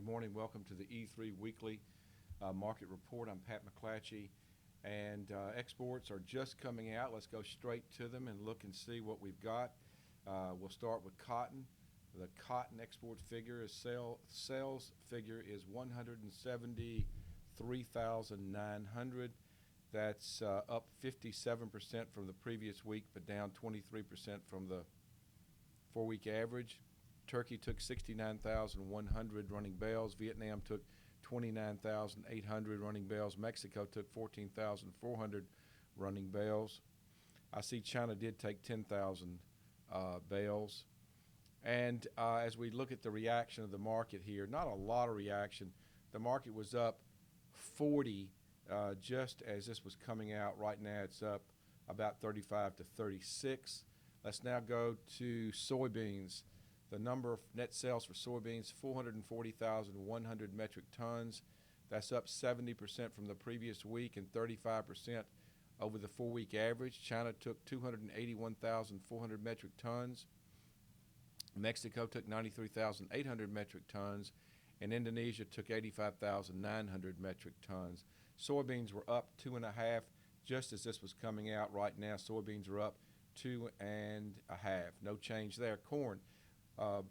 morning. Welcome to the E3 Weekly Market Report. I'm Pat McClatchy, and exports are just coming out. Let's go straight to them and look and see what we've got. We'll start with cotton. The cotton export figure is sales figure is 173,900. That's up 57% from the previous week, but down 23% from the 4-week average. Turkey took 69,100 running bales. Vietnam took 29,800 running bales. Mexico took 14,400 running bales. I see China did take 10,000 bales. And as we look at the reaction of the market here, not a lot of reaction. The market was up 40 just as this was coming out. Right now it's up about 35 to 36. Let's now go to soybeans. The number of net sales for soybeans, 440,100 metric tons. That's up 70% from the previous week and 35% over the 4-week average. China took 281,400 metric tons. Mexico took 93,800 metric tons, and Indonesia took 85,900 metric tons. Soybeans were up 2.5 just as this was coming out. Right now, soybeans are up 2.5. No change there. Corn. A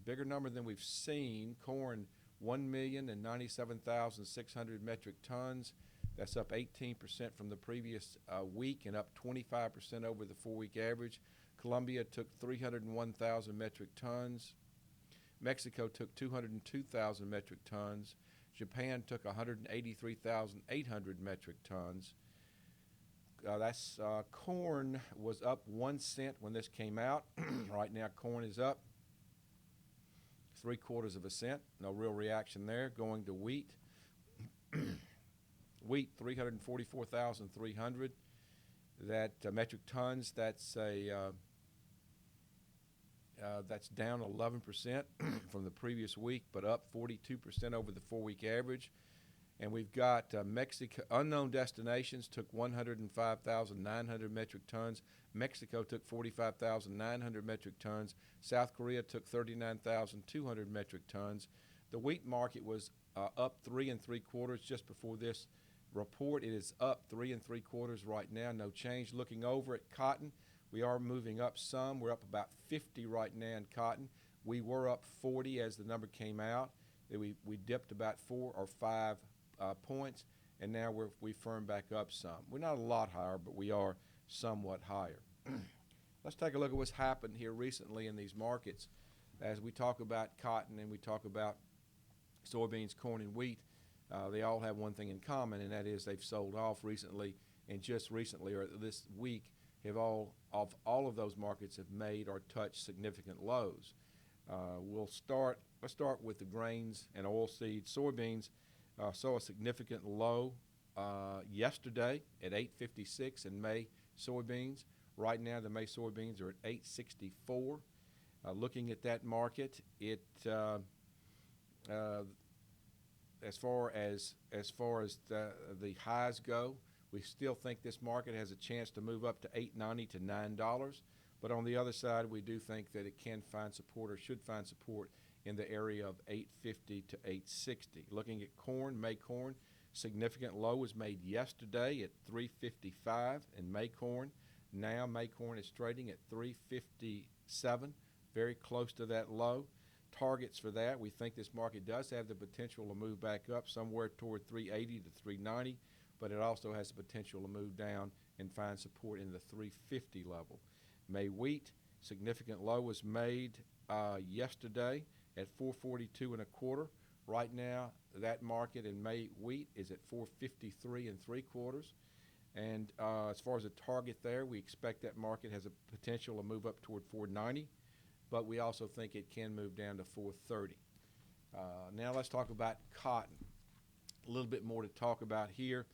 bigger number than we've seen. Corn, 1,097,600 metric tons. That's up 18% from the previous week and up 25% over the 4-week average. Colombia took 301,000 metric tons. Mexico took 202,000 metric tons. Japan took 183,800 metric tons. Corn was up 1 cent when this came out. Right now, corn is up 0.75 cents. No real reaction there. Going to wheat. Wheat, 344,300. That metric tons. That's down 11% from the previous week, but up 42% over the 4-week average. And we've got Mexico. Unknown destinations took 105,900 metric tons. Mexico took 45,900 metric tons. South Korea took 39,200 metric tons. The wheat market was up 3 3/4 just before this report. It is up 3 3/4 right now. No change. Looking over at cotton, we are moving up some. We're up about 50 right now in cotton. We were up 40 as the number came out. We dipped about 4 or 5 points, and now we firm back up some. We're not a lot higher, but we are somewhat higher. Let's take a look at what's happened here recently in these markets. As we talk about cotton and we talk about soybeans, corn, and wheat, they all have one thing in common, and that is they've sold off recently, and just recently or this week have all of those markets have made or touched significant lows. Let's start with the grains and oilseeds. Soybeans saw a significant low yesterday at 8.56 in May soybeans. Right now, the May soybeans are at 8.64. Looking at that market, as far as the highs go, we still think this market has a chance to move up to $8.90 to $9. But on the other side, we do think that it can find support or should find support in the area of 8.50 to 8.60. Looking at corn, May corn, significant low was made yesterday at 3.55 in May corn. Now May corn is trading at 3.57, very close to that low. Targets for that, we think this market does have the potential to move back up somewhere toward 3.80 to 3.90, but it also has the potential to move down and find support in the 3.50 level. May wheat, significant low was made yesterday at 4.42 1/4. Right now, that market in May wheat is at 4.53 3/4. And as far as a target there, we expect that market has a potential to move up toward 4.90, but we also think it can move down to 4.30. Now let's talk about cotton. A little bit more to talk about here.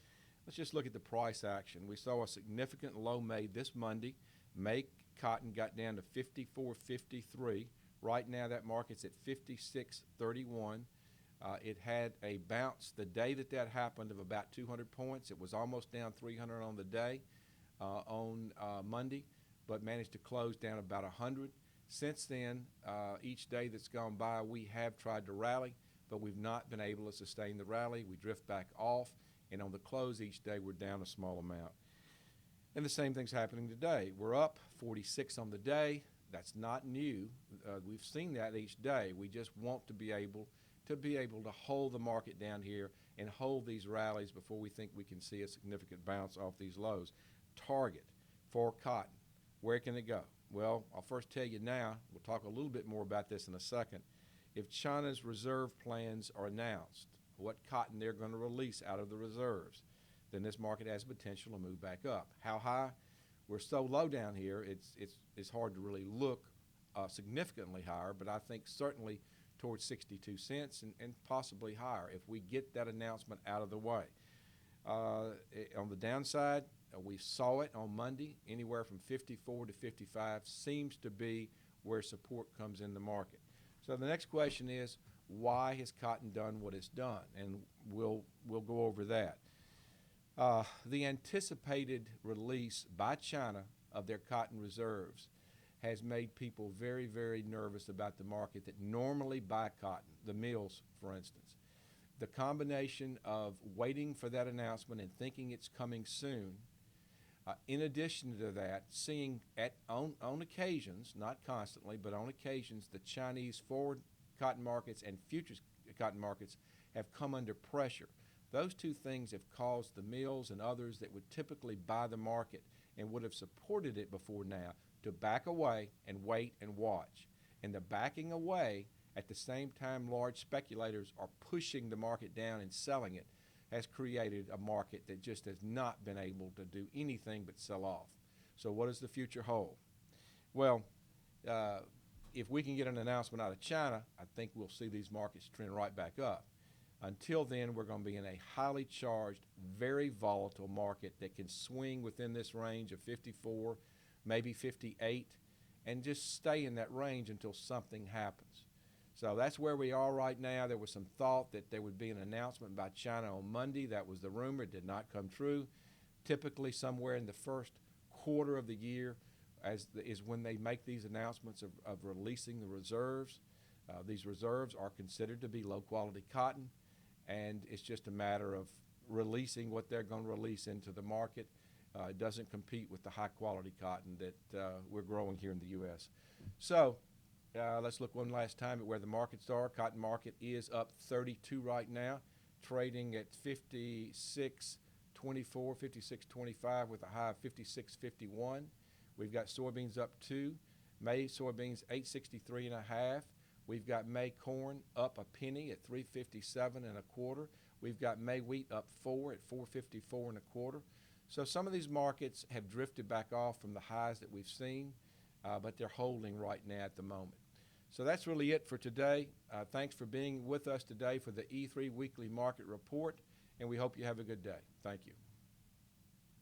Let's just look at the price action. We saw a significant low made this Monday. May cotton got down to 54.53. Right now, that market's at 56.31. It had a bounce the day that happened of about 200 points. It was almost down 300 on the day on Monday, but managed to close down about 100. Since then, each day that's gone by, we have tried to rally, but we've not been able to sustain the rally. We drift back off, and on the close each day, we're down a small amount. And the same thing's happening today. We're up 46 on the day. That's not new. We've seen that each day. We just want to be able to hold the market down here and hold these rallies before we think we can see a significant bounce off these lows. Target for cotton, where can it go? Well, I'll first tell you now, we'll talk a little bit more about this in a second. If China's reserve plans are announced, what cotton they're going to release out of the reserves, then this market has potential to move back up. How high? We're so low down here, it's hard to really look significantly higher, but I think certainly towards 62 cents and possibly higher if we get that announcement out of the way. On the downside, we saw it on Monday, anywhere from 54 to 55 seems to be where support comes in the market. So the next question is, why has cotton done what it's done? And we'll go over that. The anticipated release by China of their cotton reserves has made people very, very nervous about the market that normally buy cotton, the mills, for instance. The combination of waiting for that announcement and thinking it's coming soon, in addition to that, seeing on occasions, not constantly, but on occasions, the Chinese forward cotton markets and futures cotton markets have come under pressure. Those two things have caused the mills and others that would typically buy the market and would have supported it before now to back away and wait and watch. And the backing away, at the same time large speculators are pushing the market down and selling it, has created a market that just has not been able to do anything but sell off. So what does the future hold? Well, if we can get an announcement out of China, I think we'll see these markets trend right back up. Until then, we're going to be in a highly charged, very volatile market that can swing within this range of 54, maybe 58, and just stay in that range until something happens. So that's where we are right now. There was some thought that there would be an announcement by China on Monday. That was the rumor. It did not come true. Typically somewhere in the first quarter of the year is when they make these announcements of releasing the reserves. These reserves are considered to be low-quality cotton, and it's just a matter of releasing what they're going to release into the market. It doesn't compete with the high-quality cotton that we're growing here in the U.S. So let's look one last time at where the markets are. Cotton market is up 32 right now, trading at 56.24, 56.25 with a high of 56.51. We've got soybeans up 2. May soybeans 863 and a half. We've got May corn up a penny at 357 and a quarter. We've got May wheat up 4 at 454 and a quarter. So some of these markets have drifted back off from the highs that we've seen, but they're holding right now at the moment. So that's really it for today. Thanks for being with us today for the E3 Weekly Market Report, and we hope you have a good day. Thank you.